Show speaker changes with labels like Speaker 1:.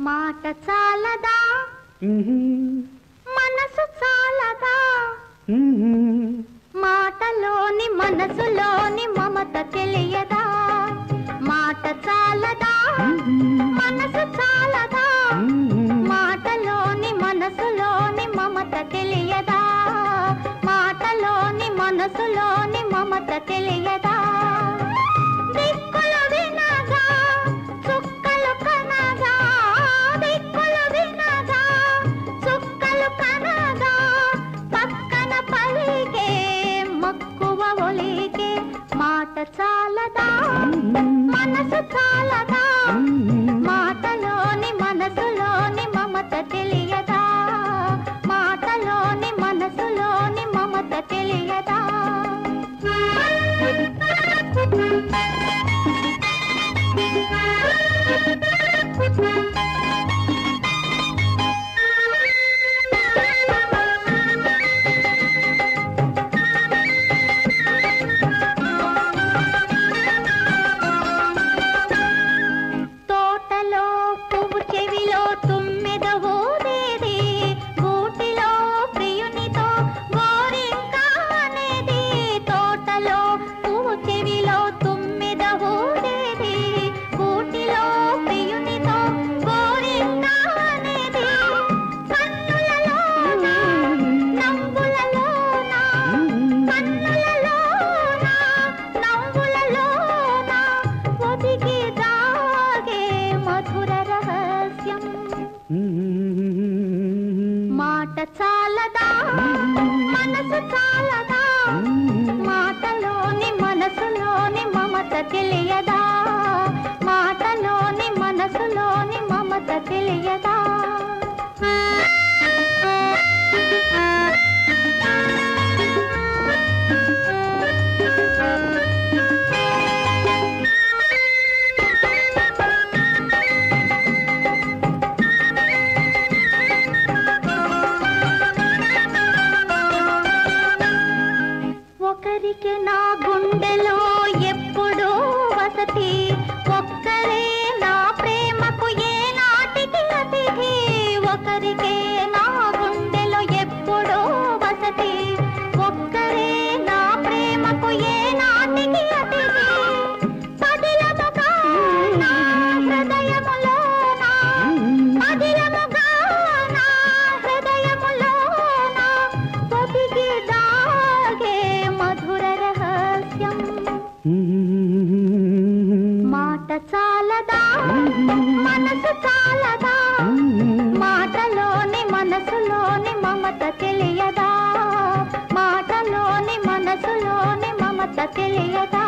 Speaker 1: మాట చాలదా మనసు చాలదా మాటలోని మనసులోని మమత తెలియదా మాట చాలదా మనసు చాలదా మాటలోని మనసులోని మమత తెలియదా మాటలోని మనసులోని మమత తెలియదా దిక్కులు వినగా చుక్కలు కనగా దిక్కులు వినగా చుక్కలు కనగా పక్కన పలికే మక్కువ ఒలికే మాట చాలదా మనసు చాలదా మాటలోని మనసులోని మమత తెలియదా మాటలోని మనసులోని మమత తెలియదా తోటలో పువ్వు చెవిలో తుమ్మెద ఊదేది గూటిలో ప్రియునితో గోరింకా అనేది తోటలో పువ్వు చెవిలో తుమ్మెద ఊదేది గూటిలో ప్రియునితో గోరింకా అనేది కన్నులలోన నవ్వులలోన కన్నులలోన నవ్వులలోన ఒదిగి దాగే మధుర రహస్యం మాట చాలదా మనసు చాలదా మాటలోని మనసులోని మమత తెలియదా మాటలోని మనసులోని మమత తెలియదా ఒకరికి నా గుండెలో ఎప్పుడూ వసతి ఒక్కరే నా ప్రేమకు ఏ నాటికి అతిథి ఒకరికే నా గుండెలో ఎప్పుడూ వసతి ఒక్కరే నా ప్రేమకు ఏ నాటికి అతిథి పదిలముగా నా హృదయములోన పదిలముగా నా హృదయములోన ఒదిగి దాగే మధుర రహస్యం మాట చాలదా మనసు చాలదా మాటలోని మనసులోని మమత తెలియదా మాటలోని మనసులోని మమత తెలియదా